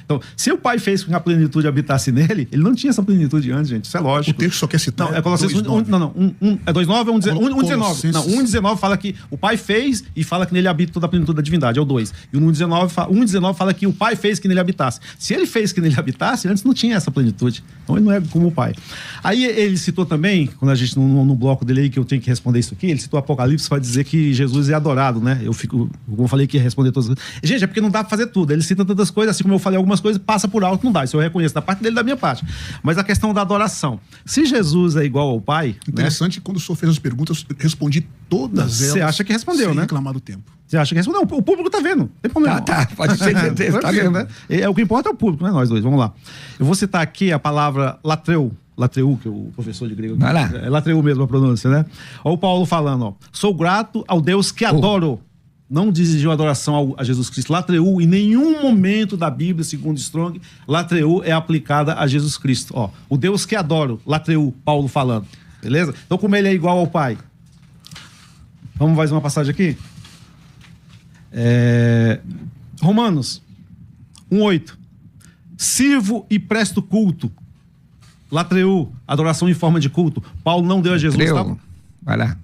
Então, se o Pai fez com que a plenitude habitasse nele, ele não tinha essa plenitude antes, gente. Isso é lógico. O texto só quer citar. Não, é Colossenses 1,19. É 2,9 ou 1,19? Não, 1,19 fala que o Pai fez e fala que nele habita toda a plenitude da divindade. É o 2. E o 1,19 fala que o Pai fez que nele habitasse. Se ele fez que nele habitasse, antes não tinha essa plenitude. Então ele não é como o Pai. Aí ele citou também, quando a gente, no bloco dele aí, que eu tenho que responder isso aqui, ele citou Apocalipse para dizer que Jesus é adorado, né? Como eu falei que ia responder todas as coisas. Gente, é porque não dá pra fazer tudo. Ele cita tantas coisas, assim como eu falei algumas coisas, passa por alto, não dá. Isso eu reconheço da parte dele e da minha parte. Mas a questão da adoração. Se Jesus é igual ao Pai... Interessante, né? Quando o senhor fez as perguntas, eu respondi todas elas. Você acha que respondeu, sem né? reclamar do tempo. Você acha que respondeu? O público tá vendo. Não tem problema. Tá. Pode ser certeza. Tá vendo, né? O que importa é o público, não é nós dois. Vamos lá. Eu vou citar aqui a palavra latreu, que é o professor de grego. Vai lá. É latreu mesmo a pronúncia, né? Olha o Paulo falando, ó. Sou grato ao Deus que adoro. Não exigiu adoração a Jesus Cristo. Latreu, em nenhum momento da Bíblia, segundo Strong, latreu é aplicada a Jesus Cristo. Ó, o Deus que adoro, latreu, Paulo falando. Beleza? Então, como ele é igual ao Pai. Vamos mais uma passagem aqui? Romanos 1,8. Sirvo e presto culto. Latreu, adoração em forma de culto. Paulo não deu a Jesus. Tá? Vai lá.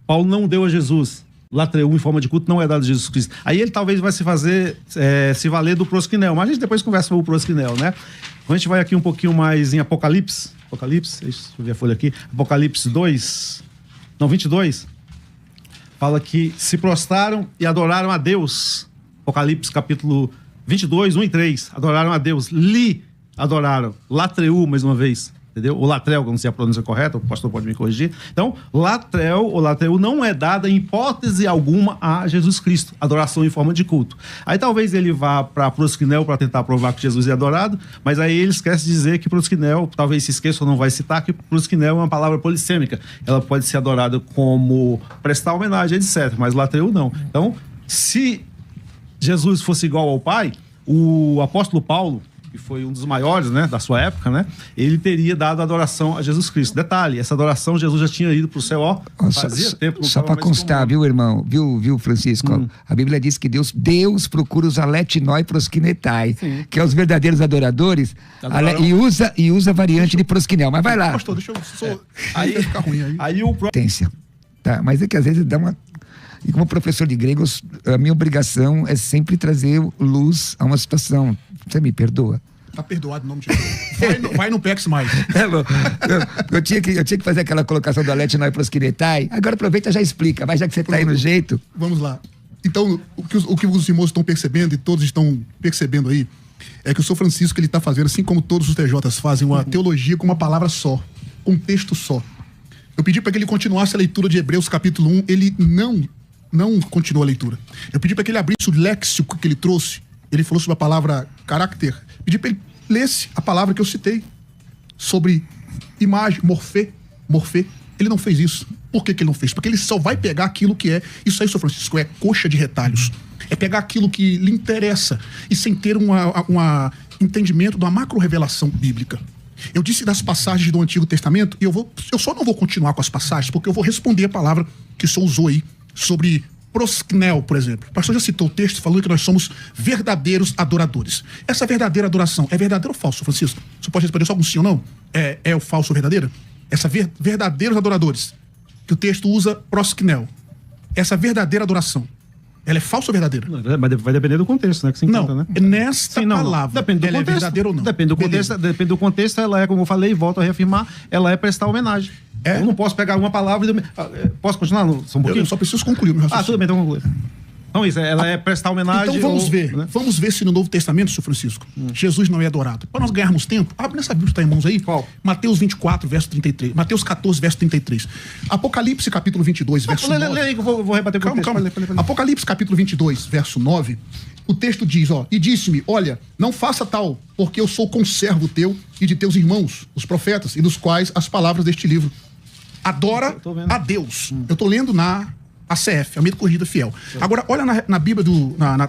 Paulo não deu a Jesus. Latreu em forma de culto não é dado a Jesus Cristo. Aí ele talvez vai se valer do prosquinel, mas a gente depois conversa sobre o prosquinel, né? Então a gente vai aqui um pouquinho mais em Apocalipse, Apocalipse, deixa eu ver a folha aqui. Apocalipse 22, fala que se prostraram e adoraram a Deus. Apocalipse capítulo 22, 1 e 3. Adoraram a Deus. Adoraram. Latreu, mais uma vez. Entendeu? O latreu, que eu não sei a pronúncia correta, o pastor pode me corrigir. Então, latreu não é dada em hipótese alguma a Jesus Cristo. Adoração em forma de culto. Aí talvez ele vá para prosquinel para tentar provar que Jesus é adorado, mas aí ele esquece de dizer que prosquinel, talvez se esqueça ou não vai citar, que prosquinel é uma palavra polissêmica. Ela pode ser adorada como prestar homenagem, etc. Mas latreu não. Então, se Jesus fosse igual ao Pai, o apóstolo Paulo, que foi um dos maiores, né, da sua época, né, ele teria dado adoração a Jesus Cristo. Detalhe, essa adoração Jesus já tinha ido para o céu, fazia tempo. Só para constar, viu, irmão, viu, Francisco? A Bíblia diz que Deus procura os aletinoi prosquinetai, que é os verdadeiros adoradores, e usa a variante de prosquinel. Mas vai lá. Pastor, deixa eu... Aí fica ruim. Aí o... Tá, mas é que às vezes dá uma... E como professor de grego, a minha obrigação é sempre trazer luz a uma situação. Você me perdoa? Tá perdoado em nome de Jesus. Vai no PEX mais. Eu tinha que fazer aquela colocação do aletinoi prosquinetai. Agora aproveita e já explica, mas já que você tá aí no jeito. Vamos lá. Então, o que os irmãos estão percebendo, e todos estão percebendo aí, é que o Sr. Francisco, ele tá fazendo, assim como todos os TJs fazem, uma teologia com uma palavra só, um texto só. Eu pedi para que ele continuasse a leitura de Hebreus capítulo 1, ele não continuou a leitura. Eu pedi para que ele abrisse o léxico que ele trouxe. Ele falou sobre a palavra caráter. Pedi para ele lesse a palavra que eu citei sobre imagem, morfê. Ele não fez isso. Por que ele não fez? Porque ele só vai pegar aquilo que é... Isso aí, Sr. Francisco, é coxa de retalhos. É pegar aquilo que lhe interessa e sem ter um entendimento de uma macro-revelação bíblica. Eu disse das passagens do Antigo Testamento e eu só não vou continuar com as passagens porque eu vou responder a palavra que o senhor usou aí sobre prosquinel, por exemplo. O pastor já citou o texto falando que nós somos verdadeiros adoradores. Essa verdadeira adoração é verdadeira ou falso, Francisco? Você pode responder só com sim ou não? É o falso ou verdadeira? Essa verdadeiros adoradores, que o texto usa prosquinel. Essa verdadeira adoração, ela é falsa ou verdadeira? Não, vai depender do contexto, né? Que se encontra, não, né? Nesta palavra, depende do ela contexto, é verdadeira ou não? Depende do contexto, ela é, como eu falei, volto a reafirmar, ela é prestar homenagem. Eu não posso pegar uma palavra e... Posso continuar? Só um pouquinho? Eu só preciso concluir o meu raciocínio. Tudo bem, então concluir. Então isso, ela é prestar homenagem... Então vamos ver se no Novo Testamento, Sr. Francisco, Jesus não é adorado. Para nós ganharmos tempo, abre nessa Bíblia que está em mãos aí. Qual? Mateus 24, verso 33. Mateus 14, verso 33. Apocalipse, capítulo 22, verso 9. Lê aí que eu vou rebater com o texto. Calma. Apocalipse, capítulo 22, verso 9. O texto diz, e disse-me, olha, não faça tal, porque eu sou conservo teu e de teus irmãos, os profetas, e dos quais as palavras deste livro. Adora a Deus. Eu estou lendo na ACF, Almeida Corrigida Fiel. Agora, olha na Bíblia,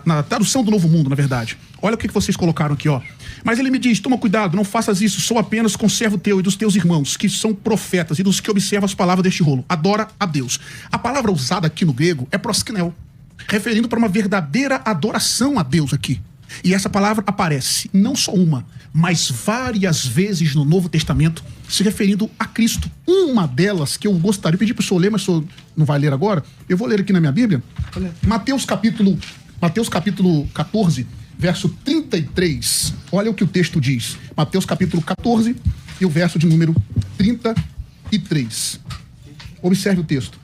na tradução do Novo Mundo, na verdade. Olha o que vocês colocaram aqui, Mas ele me diz, toma cuidado, não faças isso, sou apenas conservo teu e dos teus irmãos, que são profetas, e dos que observam as palavras deste rolo. Adora a Deus. A palavra usada aqui no grego é proskinel, referindo para uma verdadeira adoração a Deus aqui. E essa palavra aparece não só uma, mas várias vezes no Novo Testamento, se referindo a Cristo. Uma delas que eu gostaria de pedir para o senhor ler, mas o senhor não vai ler agora. Eu vou ler aqui na minha Bíblia. Mateus capítulo 14, verso 33. Olha o que o texto diz. Mateus capítulo 14 e o verso de número 33. Observe o texto.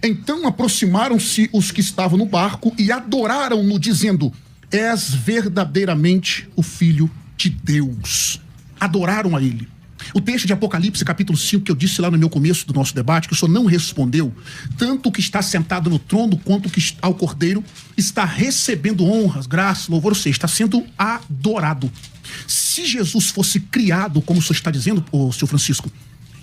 Então aproximaram-se os que estavam no barco e adoraram-no, dizendo: és verdadeiramente o Filho de Deus. Adoraram a ele. O texto de Apocalipse, capítulo 5, que eu disse lá no meu começo do nosso debate, que o senhor não respondeu, tanto o que está sentado no trono quanto o que está ao cordeiro, está recebendo honras, graças, louvor, ou seja, está sendo adorado. Se Jesus fosse criado, como o senhor está dizendo, senhor Francisco,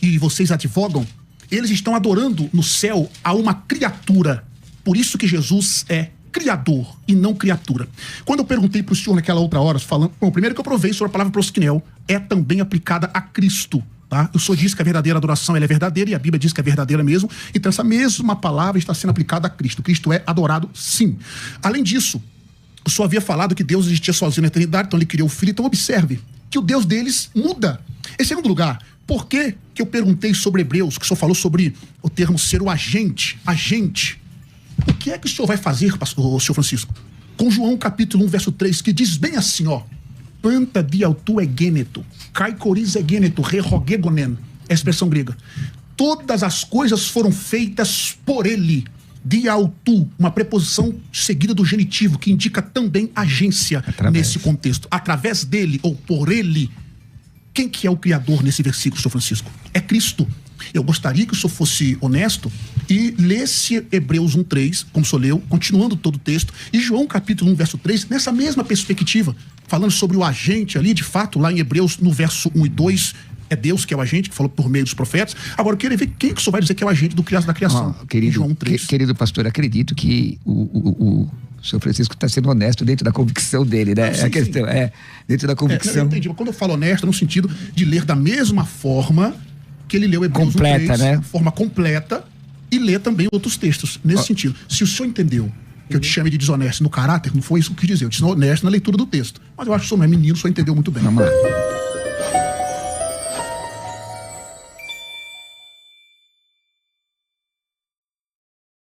e vocês advogam, eles estão adorando no céu a uma criatura. Por isso que Jesus é criador e não criatura. Quando eu perguntei para o senhor naquela outra hora, falando, primeiro que eu provei sobre a palavra prosquinel, é também aplicada a Cristo, tá? O senhor disse que a verdadeira adoração ela é verdadeira e a Bíblia diz que é verdadeira mesmo, então essa mesma palavra está sendo aplicada a Cristo. Cristo é adorado, sim. Além disso, o senhor havia falado que Deus existia sozinho na eternidade, então ele criou o Filho, então observe que o Deus deles muda. Em segundo lugar, por que eu perguntei sobre Hebreus, que o senhor falou sobre o termo ser o agente? O que é que o senhor vai fazer, senhor Francisco, com João capítulo 1, verso 3, que diz bem assim, panta diautu egêneto, caicoriz egêneto, rerogegonen, é a expressão grega. Todas as coisas foram feitas por ele. Diautu, uma preposição seguida do genitivo, que indica também agência nesse contexto. Através dele, ou por ele. Quem que é o Criador nesse versículo, Sr. Francisco? É Cristo. Eu gostaria que o senhor fosse honesto e lesse Hebreus 1:3, como o senhor leu, continuando todo o texto, e João capítulo 1, verso 3, nessa mesma perspectiva, falando sobre o agente ali, de fato, lá em Hebreus, no verso 1 e 2, é Deus que é o agente, que falou por meio dos profetas. Agora, eu queria ver quem que o senhor vai dizer que é o agente da criação. Querido, querido pastor, acredito que o senhor Francisco está sendo honesto dentro da convicção dele, né? Sim, a questão é dentro da convicção. Eu entendi, mas quando eu falo honesto, no sentido de ler da mesma forma que ele leu Hebreus completa, 1:3, né? Forma completa, e ler também outros textos, nesse sentido. Se o senhor entendeu que eu te chamei de desonesto no caráter, não foi isso que eu quis dizer. Eu disse honesto na leitura do texto. Mas eu acho que o senhor não é menino, o senhor entendeu muito bem. Vamos lá.